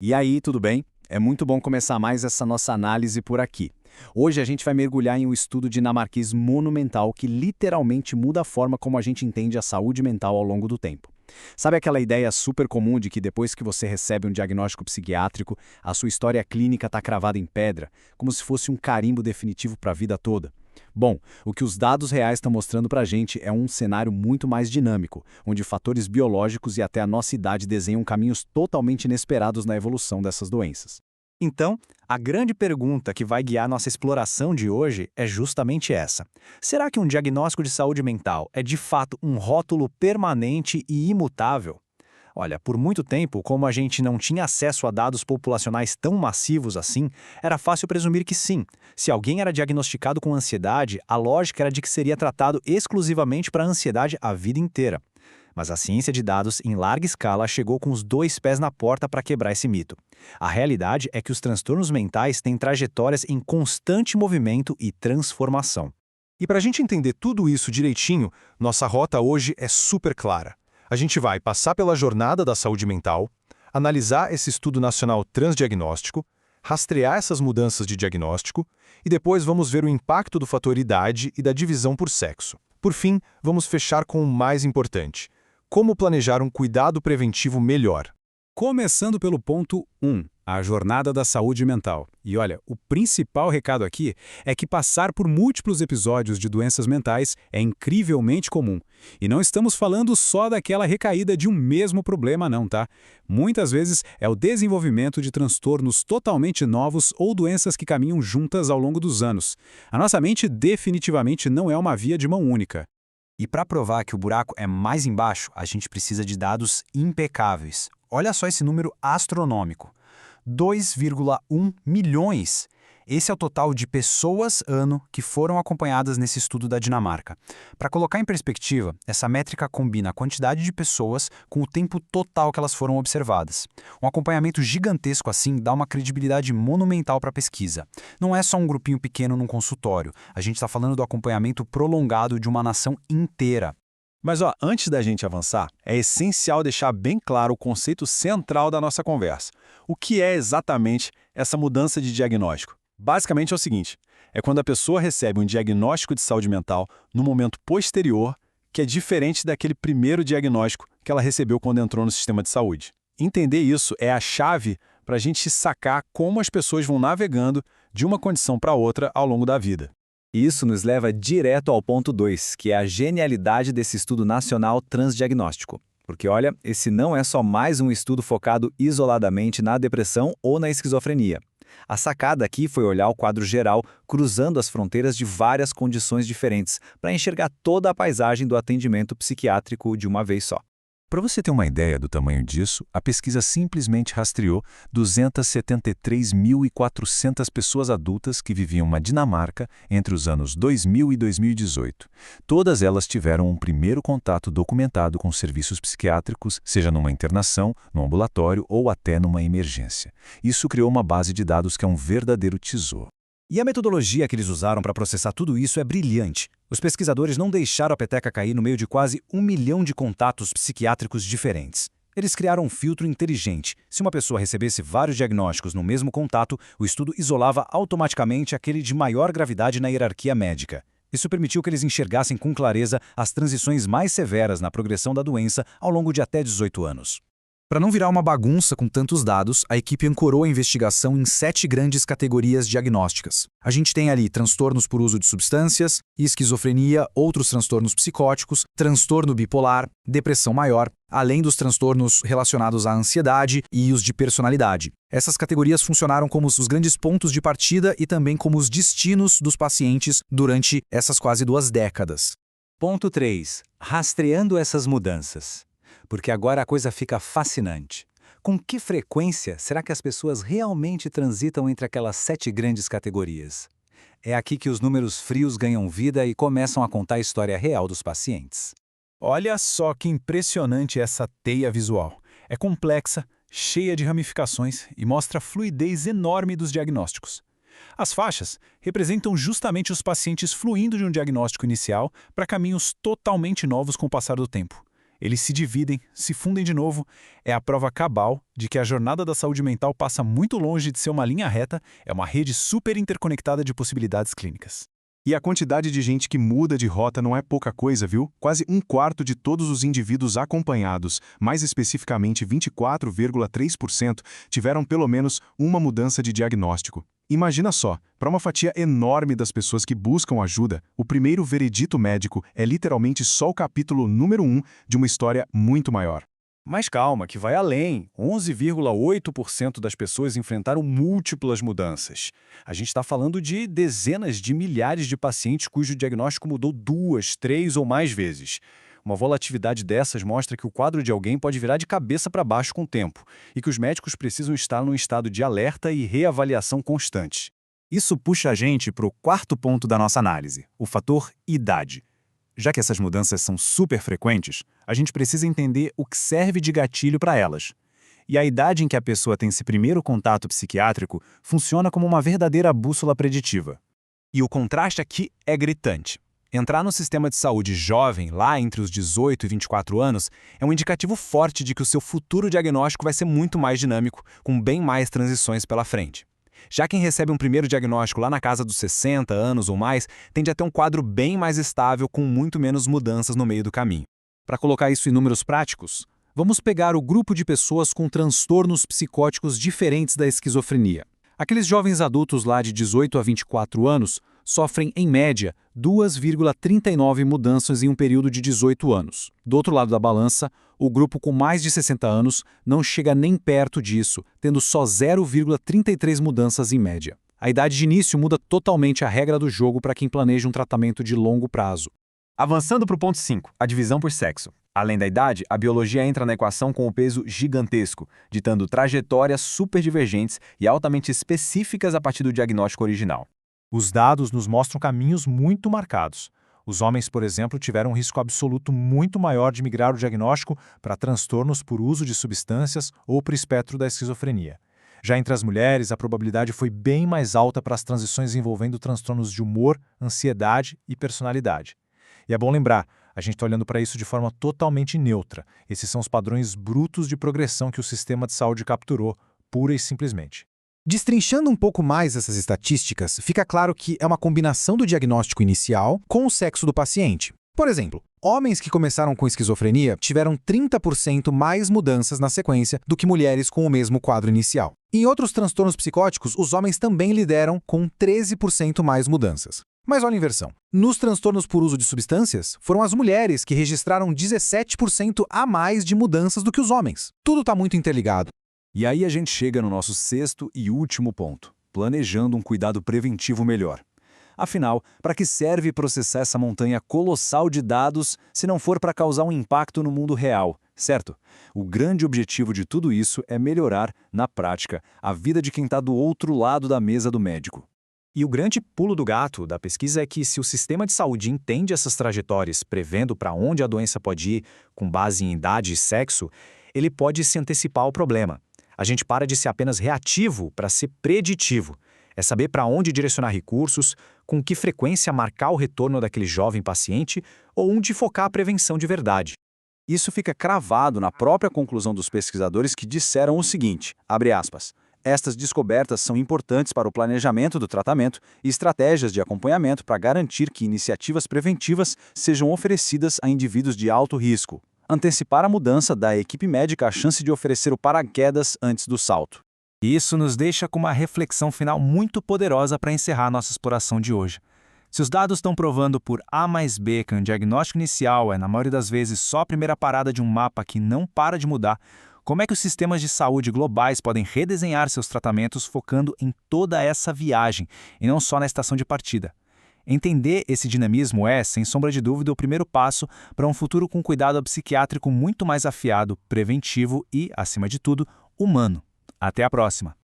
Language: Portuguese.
E aí, tudo bem? É muito bom começar mais essa nossa análise por aqui. Hoje a gente vai mergulhar em um estudo dinamarquês monumental que literalmente muda a forma como a gente entende a saúde mental ao longo do tempo. Sabe aquela ideia super comum de que depois que você recebe um diagnóstico psiquiátrico, a sua história clínica está cravada em pedra, como se fosse um carimbo definitivo para a vida toda? Bom, o que os dados reais estão mostrando para a gente é um cenário muito mais dinâmico, onde fatores biológicos e até a nossa idade desenham caminhos totalmente inesperados na evolução dessas doenças. Então, a grande pergunta que vai guiar nossa exploração de hoje é justamente essa. Será que um diagnóstico de saúde mental é de fato um rótulo permanente e imutável? Olha, por muito tempo, como a gente não tinha acesso a dados populacionais tão massivos assim, era fácil presumir que sim. Se alguém era diagnosticado com ansiedade, a lógica era de que seria tratado exclusivamente para a ansiedade a vida inteira. Mas a ciência de dados em larga escala chegou com os dois pés na porta para quebrar esse mito. A realidade é que os transtornos mentais têm trajetórias em constante movimento e transformação. E para a gente entender tudo isso direitinho, nossa rota hoje é super clara. A gente vai passar pela jornada da saúde mental, analisar esse estudo nacional transdiagnóstico, rastrear essas mudanças de diagnóstico e depois vamos ver o impacto do fator idade e da divisão por sexo. Por fim, vamos fechar com o mais importante: como planejar um cuidado preventivo melhor. Começando pelo ponto 1, a jornada da saúde mental. E olha, o principal recado aqui é que passar por múltiplos episódios de doenças mentais é incrivelmente comum. E não estamos falando só daquela recaída de um mesmo problema não, tá? Muitas vezes é o desenvolvimento de transtornos totalmente novos ou doenças que caminham juntas ao longo dos anos. A nossa mente definitivamente não é uma via de mão única. E para provar que o buraco é mais embaixo, a gente precisa de dados impecáveis. Olha só esse número astronômico: 2,1 milhões. Esse é o total de pessoas ano que foram acompanhadas nesse estudo da Dinamarca. Para colocar em perspectiva, essa métrica combina a quantidade de pessoas com o tempo total que elas foram observadas. Um acompanhamento gigantesco assim dá uma credibilidade monumental para a pesquisa. Não é só um grupinho pequeno num consultório, a gente está falando do acompanhamento prolongado de uma nação inteira. Mas antes da gente avançar, é essencial deixar bem claro o conceito central da nossa conversa. O que é exatamente essa mudança de diagnóstico? Basicamente é o seguinte: é quando a pessoa recebe um diagnóstico de saúde mental no momento posterior, que é diferente daquele primeiro diagnóstico que ela recebeu quando entrou no sistema de saúde. Entender isso é a chave para a gente sacar como as pessoas vão navegando de uma condição para outra ao longo da vida. Isso nos leva direto ao ponto 2, que é a genialidade desse estudo nacional transdiagnóstico. Porque, olha, esse não é só mais um estudo focado isoladamente na depressão ou na esquizofrenia. A sacada aqui foi olhar o quadro geral, cruzando as fronteiras de várias condições diferentes, para enxergar toda a paisagem do atendimento psiquiátrico de uma vez só. Para você ter uma ideia do tamanho disso, a pesquisa simplesmente rastreou 273.400 pessoas adultas que viviam na Dinamarca entre os anos 2000 e 2018. Todas elas tiveram um primeiro contato documentado com serviços psiquiátricos, seja numa internação, num ambulatório ou até numa emergência. Isso criou uma base de dados que é um verdadeiro tesouro. E a metodologia que eles usaram para processar tudo isso é brilhante. Os pesquisadores não deixaram a peteca cair no meio de quase 1 milhão de contatos psiquiátricos diferentes. Eles criaram um filtro inteligente. Se uma pessoa recebesse vários diagnósticos no mesmo contato, o estudo isolava automaticamente aquele de maior gravidade na hierarquia médica. Isso permitiu que eles enxergassem com clareza as transições mais severas na progressão da doença ao longo de até 18 anos. Para não virar uma bagunça com tantos dados, a equipe ancorou a investigação em 7 grandes categorias diagnósticas. A gente tem ali transtornos por uso de substâncias, esquizofrenia, outros transtornos psicóticos, transtorno bipolar, depressão maior, além dos transtornos relacionados à ansiedade e os de personalidade. Essas categorias funcionaram como os grandes pontos de partida e também como os destinos dos pacientes durante essas quase 2 décadas. Ponto 3. Rastreando essas mudanças. Porque agora a coisa fica fascinante. Com que frequência será que as pessoas realmente transitam entre aquelas 7 grandes categorias? É aqui que os números frios ganham vida e começam a contar a história real dos pacientes. Olha só que impressionante essa teia visual. É complexa, cheia de ramificações e mostra a fluidez enorme dos diagnósticos. As faixas representam justamente os pacientes fluindo de um diagnóstico inicial para caminhos totalmente novos com o passar do tempo. Eles se dividem, se fundem de novo. É a prova cabal de que a jornada da saúde mental passa muito longe de ser uma linha reta, é uma rede super interconectada de possibilidades clínicas. E a quantidade de gente que muda de rota não é pouca coisa, viu? Quase um quarto de todos os indivíduos acompanhados, mais especificamente 24,3%, tiveram pelo menos uma mudança de diagnóstico. Imagina só, para uma fatia enorme das pessoas que buscam ajuda, o primeiro veredito médico é literalmente só o capítulo número 1 de uma história muito maior. Mas calma, que vai além. 11,8% das pessoas enfrentaram múltiplas mudanças. A gente está falando de dezenas de milhares de pacientes cujo diagnóstico mudou 2, 3 ou mais vezes. Uma volatilidade dessas mostra que o quadro de alguém pode virar de cabeça para baixo com o tempo e que os médicos precisam estar num estado de alerta e reavaliação constante. Isso puxa a gente para o quarto ponto da nossa análise, o fator idade. Já que essas mudanças são super frequentes, a gente precisa entender o que serve de gatilho para elas. E a idade em que a pessoa tem esse primeiro contato psiquiátrico funciona como uma verdadeira bússola preditiva. E o contraste aqui é gritante. Entrar no sistema de saúde jovem, lá entre os 18 e 24 anos, é um indicativo forte de que o seu futuro diagnóstico vai ser muito mais dinâmico, com bem mais transições pela frente. Já quem recebe um primeiro diagnóstico lá na casa dos 60 anos ou mais, tende a ter um quadro bem mais estável, com muito menos mudanças no meio do caminho. Para colocar isso em números práticos, vamos pegar o grupo de pessoas com transtornos psicóticos diferentes da esquizofrenia. Aqueles jovens adultos lá de 18 a 24 anos sofrem, em média, 2,39 mudanças em um período de 18 anos. Do outro lado da balança, o grupo com mais de 60 anos não chega nem perto disso, tendo só 0,33 mudanças em média. A idade de início muda totalmente a regra do jogo para quem planeja um tratamento de longo prazo. Avançando para o ponto 5, a divisão por sexo. Além da idade, a biologia entra na equação com o peso gigantesco, ditando trajetórias super divergentes e altamente específicas a partir do diagnóstico original. Os dados nos mostram caminhos muito marcados. Os homens, por exemplo, tiveram um risco absoluto muito maior de migrar o diagnóstico para transtornos por uso de substâncias ou para o espectro da esquizofrenia. Já entre as mulheres, a probabilidade foi bem mais alta para as transições envolvendo transtornos de humor, ansiedade e personalidade. E é bom lembrar, a gente está olhando para isso de forma totalmente neutra. Esses são os padrões brutos de progressão que o sistema de saúde capturou, pura e simplesmente. Destrinchando um pouco mais essas estatísticas, fica claro que é uma combinação do diagnóstico inicial com o sexo do paciente. Por exemplo, homens que começaram com esquizofrenia tiveram 30% mais mudanças na sequência do que mulheres com o mesmo quadro inicial. Em outros transtornos psicóticos, os homens também lideram com 13% mais mudanças. Mas olha a inversão. Nos transtornos por uso de substâncias, foram as mulheres que registraram 17% a mais de mudanças do que os homens. Tudo está muito interligado. E aí a gente chega no nosso sexto e último ponto, planejando um cuidado preventivo melhor. Afinal, para que serve processar essa montanha colossal de dados se não for para causar um impacto no mundo real, certo? O grande objetivo de tudo isso é melhorar, na prática, a vida de quem está do outro lado da mesa do médico. E o grande pulo do gato da pesquisa é que se o sistema de saúde entende essas trajetórias, prevendo para onde a doença pode ir, com base em idade e sexo, ele pode se antecipar ao problema. A gente para de ser apenas reativo para ser preditivo. É saber para onde direcionar recursos, com que frequência marcar o retorno daquele jovem paciente ou onde focar a prevenção de verdade. Isso fica cravado na própria conclusão dos pesquisadores que disseram o seguinte, abre aspas, estas descobertas são importantes para o planejamento do tratamento e estratégias de acompanhamento para garantir que iniciativas preventivas sejam oferecidas a indivíduos de alto risco. Antecipar a mudança dá à equipe médica a chance de oferecer o paraquedas antes do salto. Isso nos deixa com uma reflexão final muito poderosa para encerrar nossa exploração de hoje. Se os dados estão provando por A mais B que um diagnóstico inicial é, na maioria das vezes, só a primeira parada de um mapa que não para de mudar, como é que os sistemas de saúde globais podem redesenhar seus tratamentos focando em toda essa viagem, e não só na estação de partida? Entender esse dinamismo é, sem sombra de dúvida, o primeiro passo para um futuro com cuidado psiquiátrico muito mais afiado, preventivo e, acima de tudo, humano. Até a próxima!